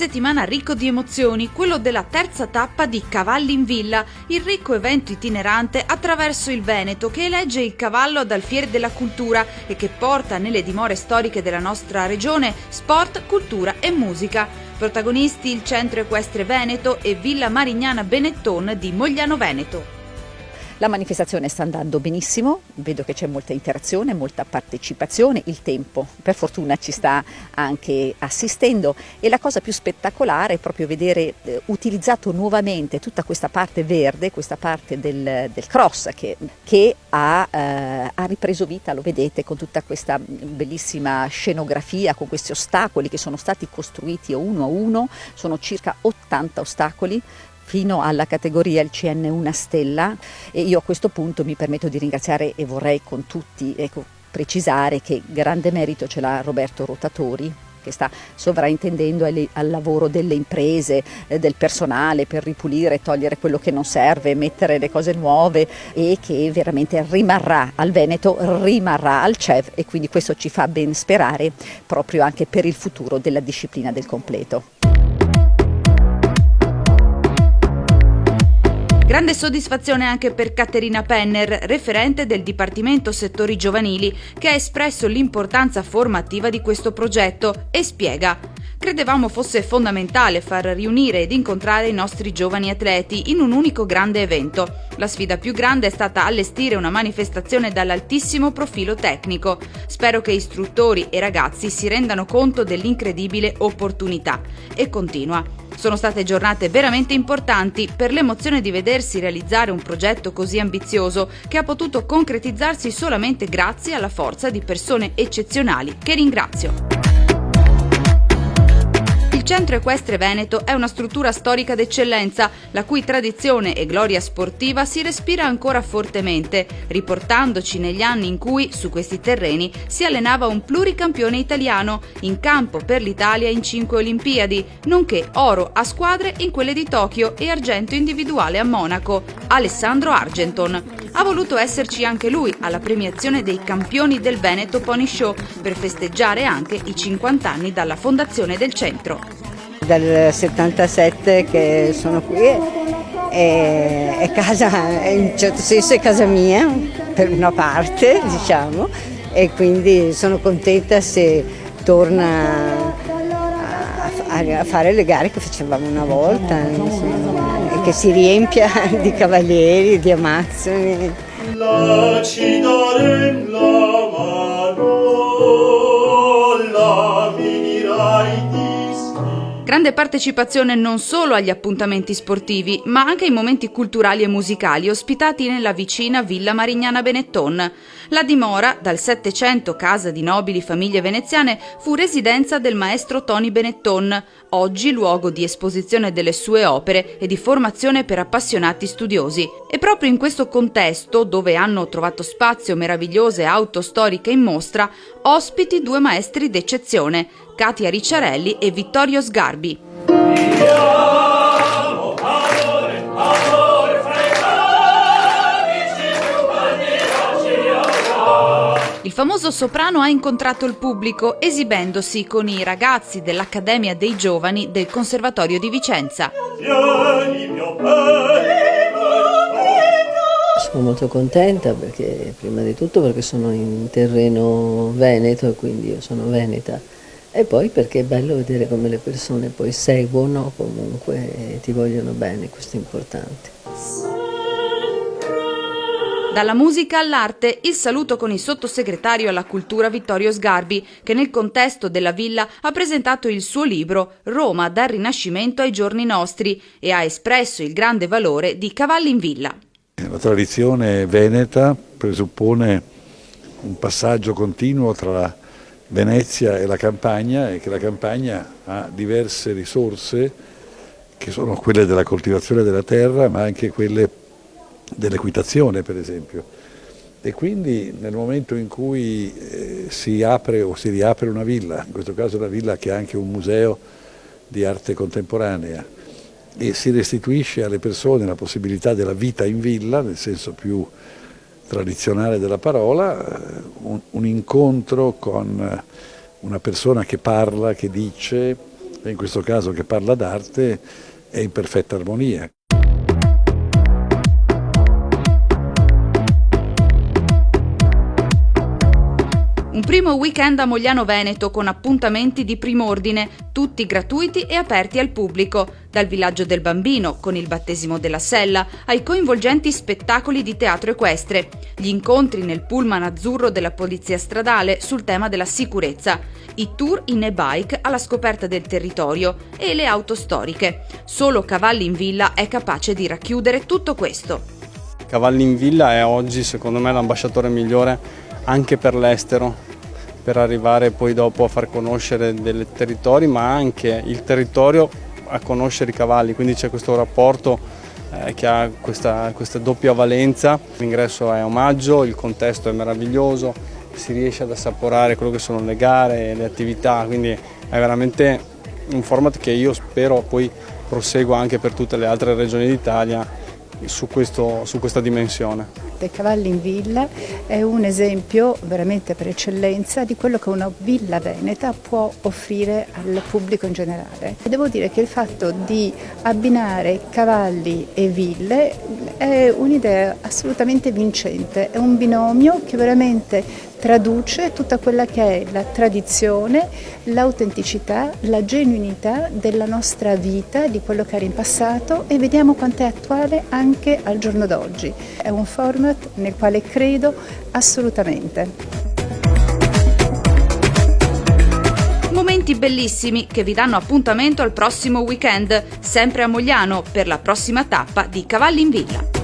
settimana ricco di emozioni, quello della terza tappa di Cavalli in Villa, il ricco evento itinerante attraverso il Veneto che elegge il cavallo ad alfiere della cultura e che porta nelle dimore storiche della nostra regione sport, cultura e musica. Protagonisti il Centro Equestre Veneto e Villa Marignana Benetton di Mogliano Veneto. La manifestazione sta andando benissimo, vedo che c'è molta interazione, molta partecipazione, il tempo per fortuna ci sta anche assistendo e la cosa più spettacolare è proprio vedere utilizzato nuovamente tutta questa parte verde, questa parte del cross che ha ripreso vita, lo vedete, con tutta questa bellissima scenografia, con questi ostacoli che sono stati costruiti uno a uno, sono circa 80 ostacoli, fino alla categoria il CN una stella, e io a questo punto mi permetto di ringraziare e vorrei con tutti precisare che grande merito ce l'ha Roberto Rotatori, che sta sovraintendendo al lavoro delle imprese, del personale per ripulire, togliere quello che non serve, mettere le cose nuove, e che veramente rimarrà al Veneto, rimarrà al CEV, e quindi questo ci fa ben sperare proprio anche per il futuro della disciplina del completo. Grande soddisfazione anche per Caterina Penner, referente del Dipartimento Settori Giovanili, che ha espresso l'importanza formativa di questo progetto e spiega: credevamo fosse fondamentale far riunire ed incontrare i nostri giovani atleti in un unico grande evento. La sfida più grande è stata allestire una manifestazione dall'altissimo profilo tecnico. Spero che istruttori e ragazzi si rendano conto dell'incredibile opportunità. E continua: sono state giornate veramente importanti per l'emozione di vedersi realizzare un progetto così ambizioso che ha potuto concretizzarsi solamente grazie alla forza di persone eccezionali, che ringrazio. Il Centro Equestre Veneto è una struttura storica d'eccellenza, la cui tradizione e gloria sportiva si respira ancora fortemente, riportandoci negli anni in cui, su questi terreni, si allenava un pluricampione italiano, in campo per l'Italia in 5 Olimpiadi, nonché oro a squadre in quelle di Tokyo e argento individuale a Monaco, Alessandro Argenton. Ha voluto esserci anche lui alla premiazione dei campioni del Veneto Pony Show per festeggiare anche i 50 anni dalla fondazione del centro. Dal 77 che sono qui, è casa, in un certo senso è casa mia, per una parte, diciamo, e quindi sono contenta se torna a fare le gare che facevamo una volta, insomma, e che si riempia di cavalieri, di amazzoni. La ci darem la mano, la mi dirai di Grande partecipazione non solo agli appuntamenti sportivi, ma anche ai momenti culturali e musicali ospitati nella vicina Villa Marignana Benetton. La dimora, dal Settecento casa di nobili famiglie veneziane, fu residenza del maestro Tony Benetton, oggi luogo di esposizione delle sue opere e di formazione per appassionati studiosi. E proprio in questo contesto, dove hanno trovato spazio meravigliose auto storiche in mostra, ospiti 2 maestri d'eccezione, Katia Ricciarelli e Vittorio Sgarbi. Il famoso soprano ha incontrato il pubblico esibendosi con i ragazzi dell'Accademia dei Giovani del Conservatorio di Vicenza. Sono molto contenta perché, prima di tutto, perché sono in terreno veneto e quindi io sono veneta, e poi perché è bello vedere come le persone poi seguono comunque e ti vogliono bene, questo è importante. Dalla musica all'arte, il saluto con il sottosegretario alla cultura Vittorio Sgarbi, che nel contesto della villa ha presentato il suo libro Roma dal Rinascimento ai giorni nostri e ha espresso il grande valore di Cavalli in Villa. La tradizione veneta presuppone un passaggio continuo tra Venezia e la Campania, e che la Campagna ha diverse risorse che sono quelle della coltivazione della terra, ma anche quelle dell'equitazione, per esempio. E quindi nel momento in cui si apre o si riapre una villa, in questo caso una villa che ha anche un museo di arte contemporanea, e si restituisce alle persone la possibilità della vita in villa, nel senso più tradizionale della parola, un incontro con una persona che parla, che dice, e in questo caso che parla d'arte, è in perfetta armonia. Un primo weekend a Mogliano Veneto con appuntamenti di primo ordine, tutti gratuiti e aperti al pubblico, dal Villaggio del Bambino, con il battesimo della Sella, ai coinvolgenti spettacoli di teatro equestre, gli incontri nel pullman azzurro della Polizia Stradale sul tema della sicurezza, i tour in e-bike alla scoperta del territorio e le auto storiche. Solo Cavalli in Villa è capace di racchiudere tutto questo. Cavalli in Villa è oggi, secondo me, l'ambasciatore migliore anche per l'estero, per arrivare poi dopo a far conoscere dei territori, ma anche il territorio a conoscere i cavalli, quindi c'è questo rapporto che ha questa doppia valenza. L'ingresso è omaggio, il contesto è meraviglioso, si riesce ad assaporare quello che sono le gare, le attività, quindi è veramente un format che io spero poi prosegua anche per tutte le altre regioni d'Italia su questa dimensione. dei Cavalli in Villa è un esempio veramente per eccellenza di quello che una villa veneta può offrire al pubblico in generale. E devo dire che il fatto di abbinare cavalli e ville è un'idea assolutamente vincente, è un binomio che veramente traduce tutta quella che è la tradizione, l'autenticità, la genuinità della nostra vita, di quello che era in passato, e vediamo quanto è attuale anche al giorno d'oggi. È un format nel quale credo assolutamente. Momenti bellissimi che vi danno appuntamento al prossimo weekend, sempre a Mogliano, per la prossima tappa di Cavalli in Villa.